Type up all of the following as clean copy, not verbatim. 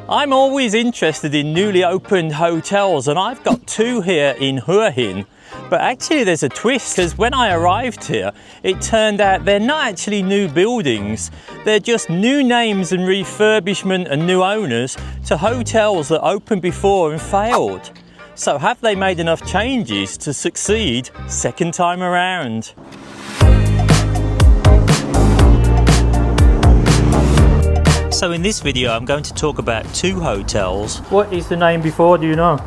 I'm always interested in newly opened hotels, and I've got two here in Hua Hin. But actually there's a twist, because when I arrived here, it turned out they're not actually new buildings. They're just new names and refurbishment and new owners to hotels that opened before and failed. So have they made enough changes to succeed second time around? So in this video I'm going to talk about two hotels. What is the name before, do you know?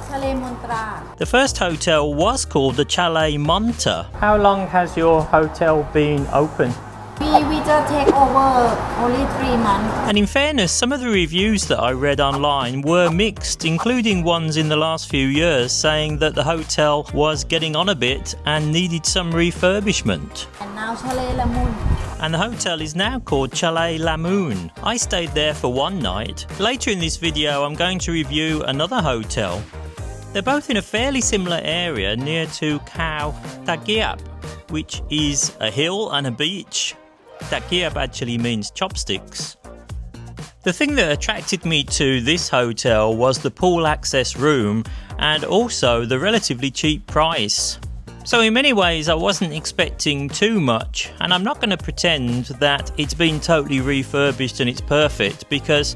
Chalay Lamoon. The first hotel was called the Chalay Lamoon. How long has your hotel been open? We just take over only 3 months. And in fairness, some of the reviews that I read online were mixed, including ones in the last few years saying that the hotel was getting on a bit and needed some refurbishment. And now Chalay Lamoon. And the hotel is now called Chalay Lamoon. I stayed there for one night. Later in this video I'm going to review another hotel. They're both in a fairly similar area near to Khao Tagiap, which is a hill and a beach. Tagiap actually means chopsticks. The thing that attracted me to this hotel was the pool access room and also the relatively cheap price. So in many ways I wasn't expecting too much, and I'm not going to pretend that it's been totally refurbished and it's perfect, because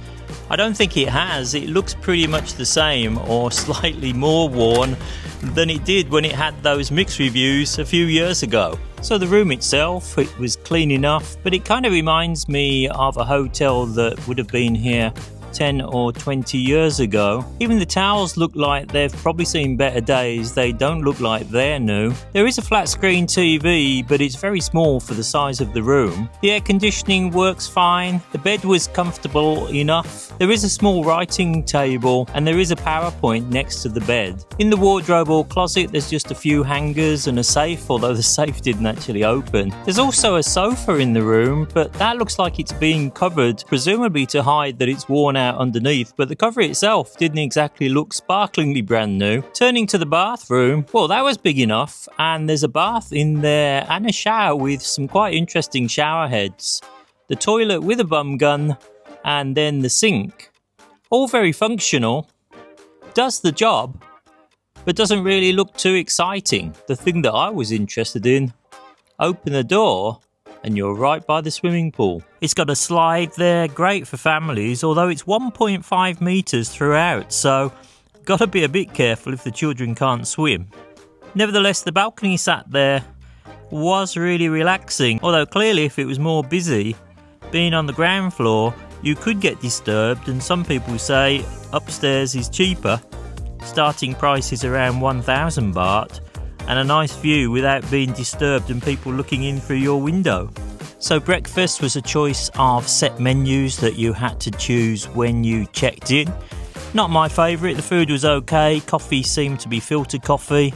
I don't think it has. It looks pretty much the same or slightly more worn than it did when it had those mixed reviews a few years ago. So the room itself, it was clean enough, but it kind of reminds me of a hotel that would have been here 10 or 20 years ago. Even the towels look like they've probably seen better days. They don't look like they're new. There is a flat screen TV, but it's very small for the size of the room. The air conditioning works fine. The bed was comfortable enough. There is a small writing table and there is a power point next to the bed. In the wardrobe or closet there's just a few hangers and a safe, although the safe didn't actually open. There's also a sofa in the room, but that looks like it's being covered, presumably to hide that it's worn out underneath, but the cover itself didn't exactly look sparklingly brand new. Turning to the bathroom, well, that was big enough, and there's a bath in there and a shower with some quite interesting shower heads. The toilet with a bum gun, and then the sink. All very functional, does the job, but doesn't really look too exciting. The thing that I was interested in, open the door and you're right by the swimming pool. It's got a slide there, great for families, although it's 1.5 meters throughout, so gotta be a bit careful if the children can't swim. Nevertheless, the balcony sat there was really relaxing, although clearly if it was more busy, being on the ground floor, you could get disturbed, and some people say upstairs is cheaper. Starting price is around 1,000 baht. And a nice view without being disturbed and people looking in through your window. So breakfast was a choice of set menus that you had to choose when you checked in. Not my favourite, the food was okay, coffee seemed to be filtered coffee.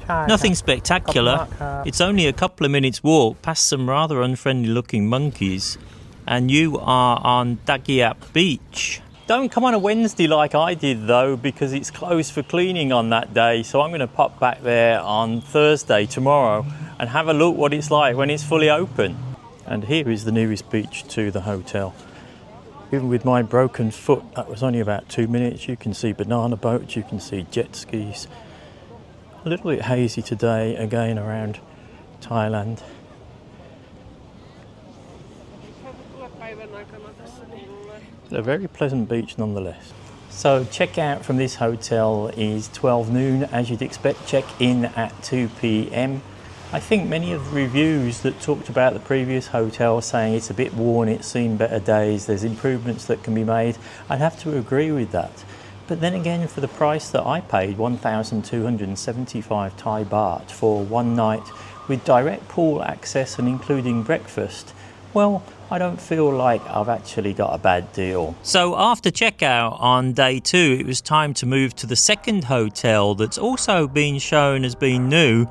Nothing spectacular, it's only a couple of minutes walk past some rather unfriendly looking monkeys, and you are on Tagiap Beach. Don't come on a Wednesday like I did though, because it's closed for cleaning on that day, so I'm going to pop back there on Thursday, tomorrow, and have a look what it's like when it's fully open. And here is the nearest beach to the hotel. Even with my broken foot, that was only about 2 minutes. You can see banana boats, you can see jet skis. A little bit hazy today, again around Thailand. A very pleasant beach nonetheless. So checkout from this hotel is 12 noon, as you'd expect. Check in at 2 p.m. I think many of the reviews that talked about the previous hotel saying it's a bit worn, it's seen better days, there's improvements that can be made. I'd have to agree with that. But then again, for the price that I paid, 1,275 Thai baht for one night with direct pool access and including breakfast, well, I don't feel like I've actually got a bad deal. So after checkout on day 2, it was time to move to the second hotel that's also been shown as being new,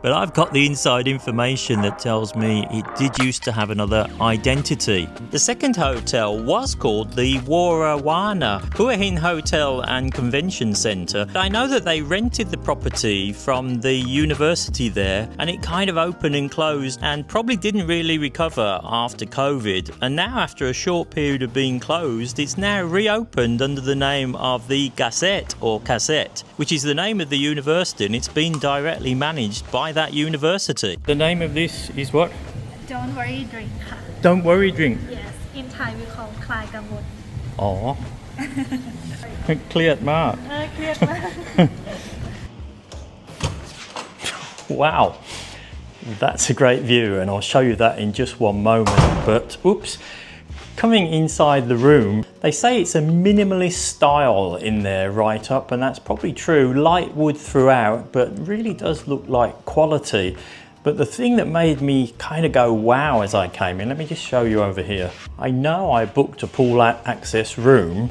But I've got the inside information that tells me it did used to have another identity. The second hotel was called the Hua Hin Hotel and Convention Centre. I know that they rented the property from the university there, and it kind of opened and closed and probably didn't really recover after COVID. And now, after a short period of being closed, it's now reopened under the name of the Kaset, which is the name of the university, and it's been directly managed by that university. The name of this is what? Don't worry drink ค่ะ Don't worry drink. Yes in Thai we call คลายกังวล อ๋อ เครียดมาก เครียดมาก Wow, that's a great view, and I'll show you that in just one moment. But oops, coming inside the room, they say it's a minimalist style in there right up, and that's probably true. Light wood throughout, but really does look like quality. But the thing that made me kind of go wow as I came in, let me just show you over here. I know I booked a pool access room,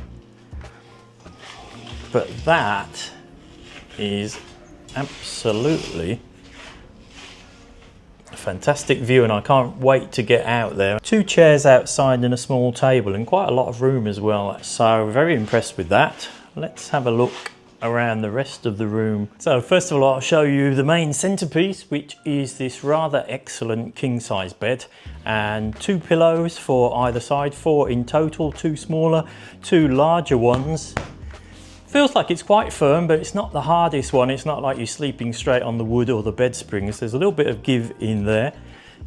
but that is absolutely fantastic view, and I can't wait to get out there. 2 chairs outside and a small table, and quite a lot of room as well, so very impressed with that. Let's have a look around the rest of the room. So first of all, I'll show you the main centerpiece, which is this rather excellent king-size bed and 2 pillows for either side, 4 in total, 2 smaller, 2 larger ones. Feels like it's quite firm, but it's not the hardest one. It's not like you're sleeping straight on the wood or the bed springs. There's a little bit of give in there.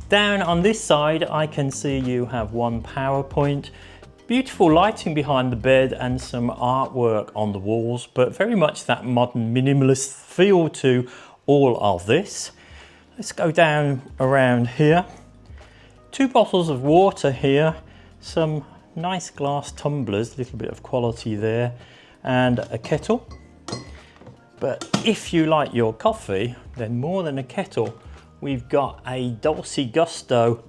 Down on this side, I can see you have 1 power point. Beautiful lighting behind the bed and some artwork on the walls, but very much that modern minimalist feel to all of this. Let's go down around here. 2 bottles of water here, some nice glass tumblers, a little bit of quality there, and a kettle. But if you like your coffee, then more than a kettle, we've got a Dolce Gusto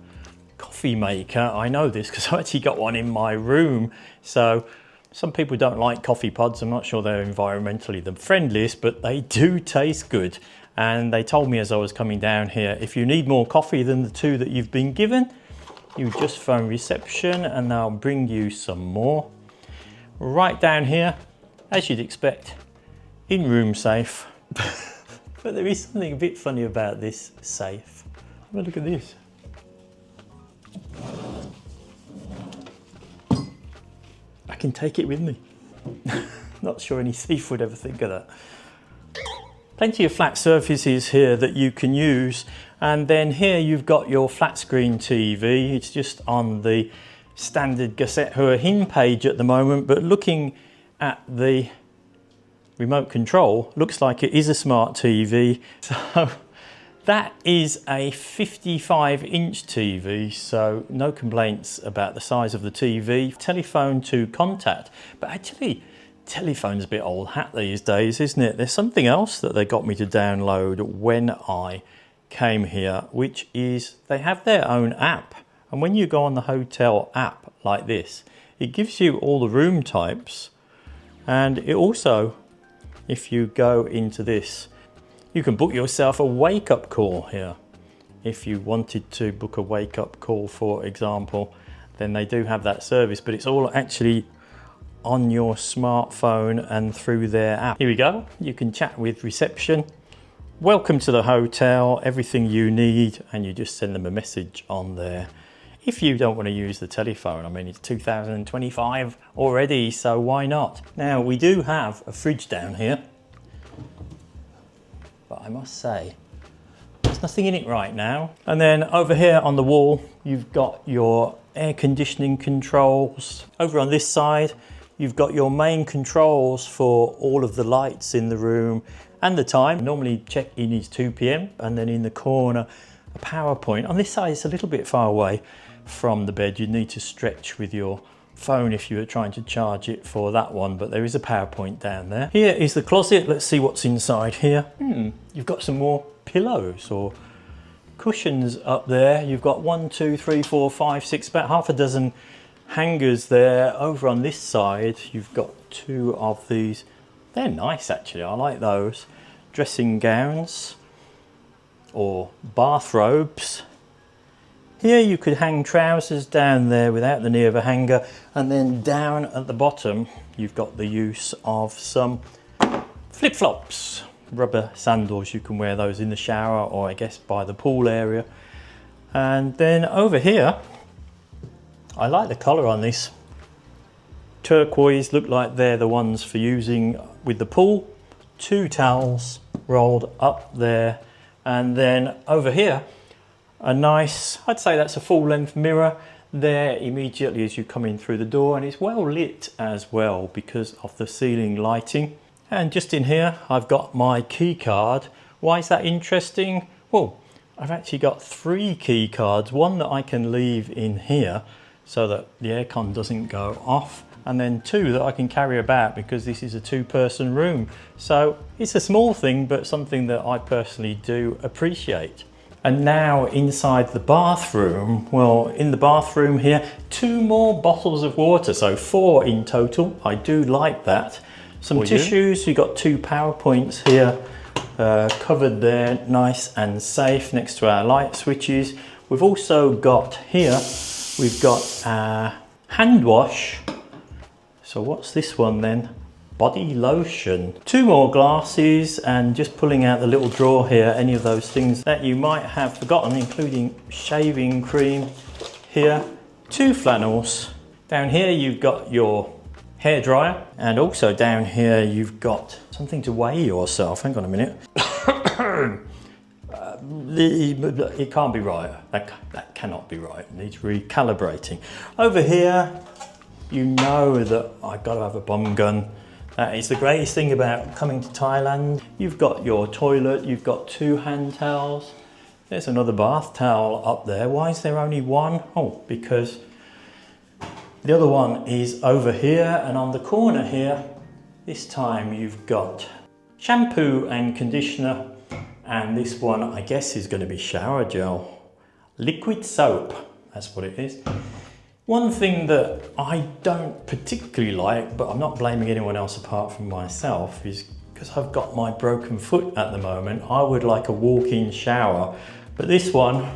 coffee maker. I know this because I actually got one in my room. So some people don't like coffee pods. I'm not sure they're environmentally the friendliest, but they do taste good. And they told me as I was coming down here, if you need more coffee than the 2 that you've been given, you just phone reception and they'll bring you some more. Right down here, as you'd expect, in room safe. But there is something a bit funny about this safe. Have a look at this. I can take it with me. Not sure any thief would ever think of that. Plenty of flat surfaces here that you can use, and then here you've got your flat screen TV. It's just on the standard Kaset Hua Hin page at the moment, but looking at the remote control, looks like it is a smart TV. So that is a 55-inch TV, so no complaints about the size of the TV. Telephone to contact, but actually telephone's a bit old hat these days, isn't it? There's something else that they got me to download when I came here, which is they have their own app. And when you go on the hotel app like this, it gives you all the room types, and it also, if you go into this, you can book yourself a wake-up call here. If you wanted to book a wake-up call, for example, then they do have that service, but it's all actually on your smartphone and through their app. Here we go. You can chat with reception. Welcome to the hotel, everything you need, and you just send them a message on there. If you don't want to use the telephone, I mean, it's 2025 already, so why not? Now, we do have a fridge down here, but I must say, there's nothing in it right now. And then over here on the wall, you've got your air conditioning controls. Over on this side, you've got your main controls for all of the lights in the room and the time. Normally check-in is 2 p.m. and then in the corner, a power point. On this side, it's a little bit far away from the bed. You need to stretch with your phone if you were trying to charge it for that one, but there is a power point down there. Here is the closet. Let's see what's inside here. You've got some more pillows or cushions up there. You've got 1, 2, 3, 4, 5, 6, about half a dozen hangers there. Over on this side, you've got 2 of these. They're nice actually, I like those. Dressing gowns. or bathrobes. Here you could hang trousers down there without the need of a hanger, and then down at the bottom you've got the use of some flip-flops, rubber sandals. You can wear those in the shower or I guess by the pool area. And then over here, I like the colour on this. Turquoise, look like they're the ones for using with the pool. 2 towels rolled up there, and then over here a nice, I'd say that's a full length mirror there immediately as you come in through the door, and it's well lit as well because of the ceiling lighting. And just in here I've got my key card. Why is that interesting? Well, I've actually got 3 key cards, one that I can leave in here so that the aircon doesn't go off, and then 2 that I can carry about because this is a 2-person room. So it's a small thing, but something that I personally do appreciate. And now inside the bathroom, well, in the bathroom here, 2 more bottles of water, so 4 in total. I do like that. Some tissues, you've got 2 PowerPoints here, covered there, nice and safe next to our light switches. We've also got here, we've got our hand wash. So what's this one then? Body lotion. 2 more glasses, and just pulling out the little drawer here, any of those things that you might have forgotten, including shaving cream here. 2 flannels. Down here you've got your hair dryer, and also down here you've got something to weigh yourself. Hang on a minute. It can't be right. That cannot be right. It needs recalibrating. Over here, you know that I've got to have a bum gun. It's the greatest thing about coming to Thailand. You've got your toilet, you've got 2 hand towels. There's another bath towel up there. Why is there only 1? Oh, because the other one is over here, and on the corner here, this time you've got shampoo and conditioner, and this one I guess is going to be shower gel. Liquid soap, that's what it is. One thing that I don't particularly like, but I'm not blaming anyone else apart from myself, is because I've got my broken foot at the moment, I would like a walk-in shower. But this one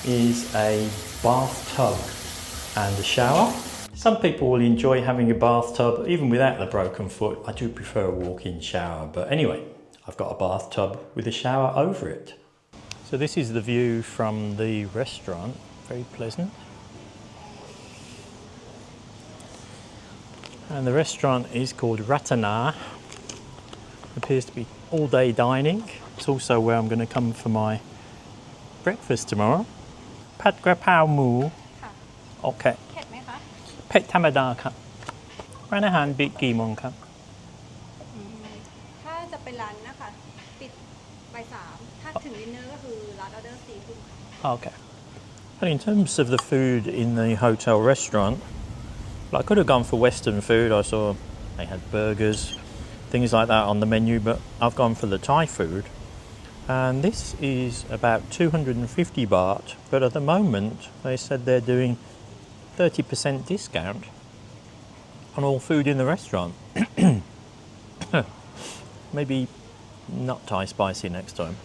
is a bathtub and a shower. Some people will enjoy having a bathtub even without the broken foot. I do prefer a walk-in shower, but anyway, I've got a bathtub with a shower over it. So this is the view from the restaurant, very pleasant. And the restaurant is called Ratana. Appears to be all day dining. It's also where I'm going to come for my breakfast tomorrow. Pad gra pao mu. Okay. เผ็ดไหมคะ เผ็ดธรรมดาครับร้านอาหารปิดกี่โมงครับ ถ้าจะเป็นร้านนะคะปิดบ่าย 3ถ้าถึงดินเนอร์ก็คือร้านออเดอร์ 4 ทุ่ม Okay. And in terms of the food in the hotel restaurant, I could have gone for Western food. I saw they had burgers, things like that on the menu, but I've gone for the Thai food. And this is about 250 baht, but at the moment they said they're doing 30% discount on all food in the restaurant. Maybe not Thai spicy next time.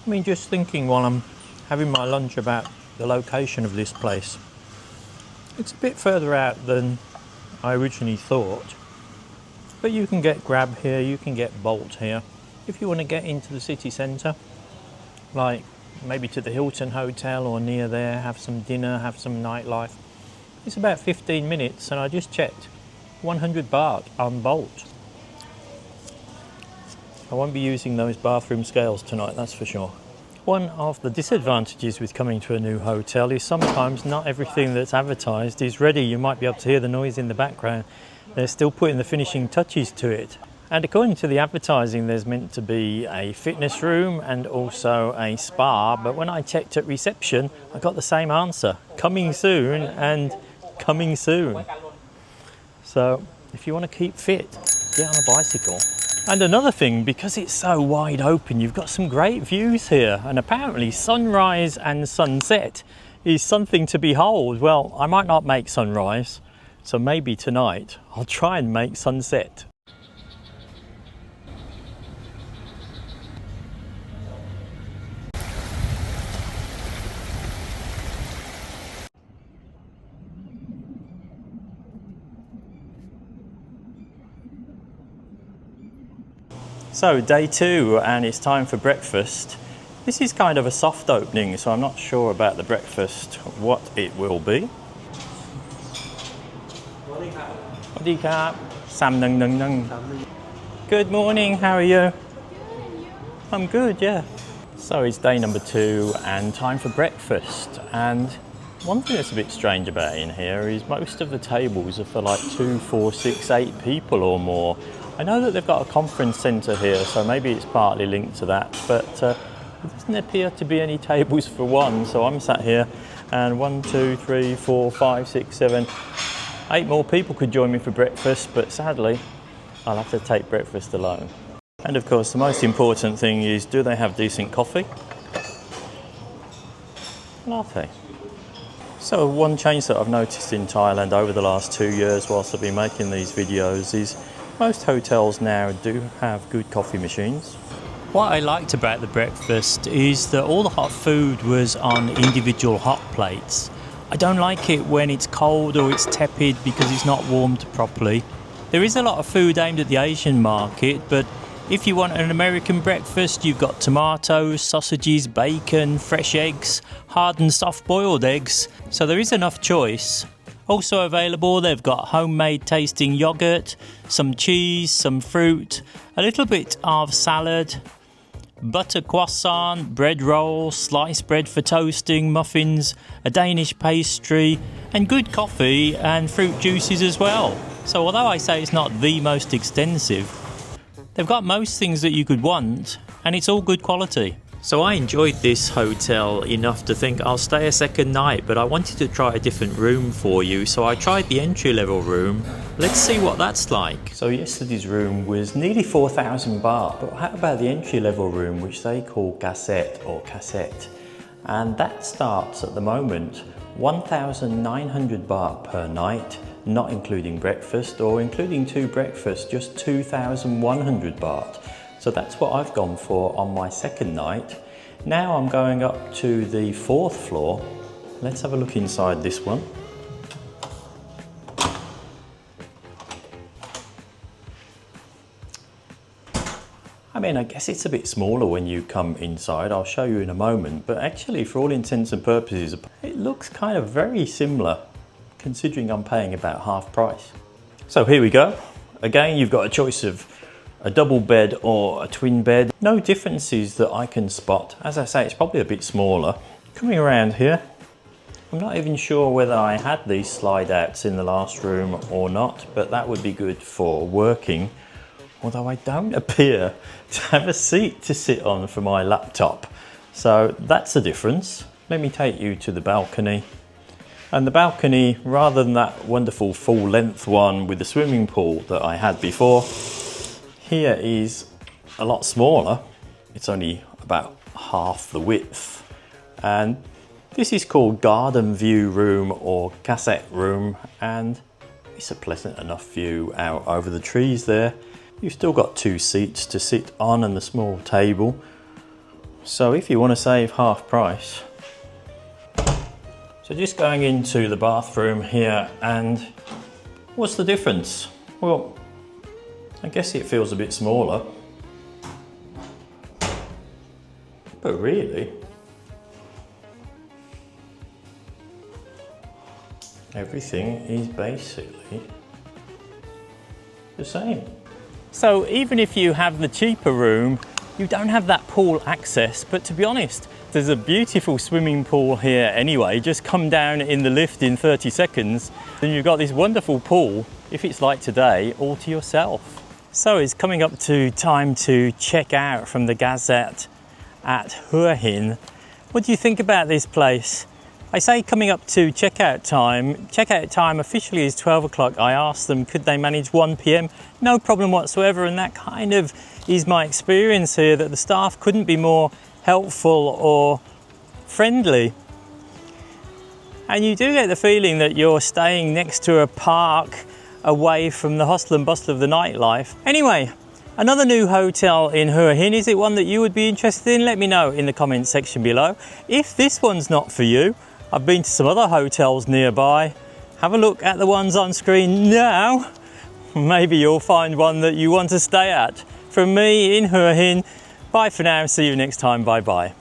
I mean, just thinking while I'm having my lunch about the location of this place. It's a bit further out than I originally thought, but you can get Grab here, you can get Bolt here. If you want to get into the city centre, like maybe to the Hilton Hotel or near there, have some dinner, have some nightlife, it's about 15 minutes, and I just checked, 100 baht on Bolt. I won't be using those bathroom scales tonight, that's for sure. One of the disadvantages with coming to a new hotel is sometimes not everything that's advertised is ready. You might be able to hear the noise in the background. They're still putting the finishing touches to it. And according to the advertising, there's meant to be a fitness room and also a spa. But when I checked at reception, I got the same answer. Coming soon and coming soon. So if you want to keep fit, get on a bicycle. And another thing, because it's so wide open, you've got some great views here, and apparently sunrise and sunset is something to behold. Well, I might not make sunrise, so maybe tonight I'll try and make sunset. So day 2 and it's time for breakfast. This is kind of a soft opening, so I'm not sure about the breakfast, what it will be. Sam nung nung nung. Good morning, how are you? I'm good, yeah. So it's day number 2 and time for breakfast. And one thing that's a bit strange about in here is most of the tables are for like 2, 4, 6, 8 people or more. I know that they've got a conference centre here, so maybe it's partly linked to that, but there doesn't appear to be any tables for one, so I'm sat here and 1, 2, 3, 4, 5, 6, 7, 8 more people could join me for breakfast, but sadly I'll have to take breakfast alone. And of course the most important thing is, do they have decent coffee? Latte. So one change that I've noticed in Thailand over the last 2 years whilst I've been making these videos is most hotels now do have good coffee machines. What I liked about the breakfast is that all the hot food was on individual hot plates. I don't like it when it's cold or it's tepid because it's not warmed properly. There is a lot of food aimed at the Asian market, but if you want an American breakfast, you've got tomatoes, sausages, bacon, fresh eggs, hard and soft boiled eggs, so there is enough choice. Also available, they've got homemade tasting yogurt, some cheese, some fruit, a little bit of salad, butter croissant, bread roll, sliced bread for toasting, muffins, a Danish pastry, and good coffee and fruit juices as well. So although I say it's not the most extensive, they've got most things that you could want, and it's all good quality. So I enjoyed this hotel enough to think I'll stay a second night, but I wanted to try a different room for you, so I tried the entry-level room. Let's see what that's like. So yesterday's room was nearly 4,000 baht, but how about the entry-level room, which they call Kaset or Kaset? And that starts at the moment 1,900 baht per night, not including breakfast, or including 2 breakfasts, just 2,100 baht. So that's what I've gone for on my second night. Now I'm going up to the 4th floor. Let's have a look inside this one. I mean, I guess it's a bit smaller when you come inside. I'll show you in a moment, but actually for all intents and purposes, it looks kind of very similar, considering I'm paying about half price. So here we go. Again, you've got a choice of a double bed or a twin bed. No differences that I can spot. As I say, it's probably a bit smaller. Coming around here, I'm not even sure whether I had these slide outs in the last room or not, but that would be good for working. Although I don't appear to have a seat to sit on for my laptop. So that's a difference. Let me take you to the balcony. And the balcony, rather than that wonderful full length one with the swimming pool that I had before, here is a lot smaller. It's only about half the width. And this is called Garden View Room or Kaset Room, and it's a pleasant enough view out over the trees there. You've still got 2 seats to sit on and the small table. So if you want to save half price. So just going into the bathroom here, and what's the difference? Well, I guess it feels a bit smaller, but really, everything is basically the same. So even if you have the cheaper room, you don't have that pool access, but to be honest, there's a beautiful swimming pool here anyway. Just come down in the lift in 30 seconds, then you've got this wonderful pool, if it's like today, all to yourself. So it's coming up to time to check out from the Kaset at Hua Hin. What do you think about this place? I say coming up to checkout time. Checkout time officially is 12 o'clock. I asked them, could they manage 1 p.m? No problem whatsoever, and that kind of is my experience here, that the staff couldn't be more helpful or friendly. And you do get the feeling that you're staying next to a park away from the hustle and bustle of the nightlife. Anyway, another new hotel in Hua Hin. Is it one that you would be interested in? Let me know in the comments section below. If this one's not for you, I've been to some other hotels nearby. Have a look at the ones on screen now. Maybe you'll find one that you want to stay at. from me in Hua Hin. Bye for now, see you next time, bye bye.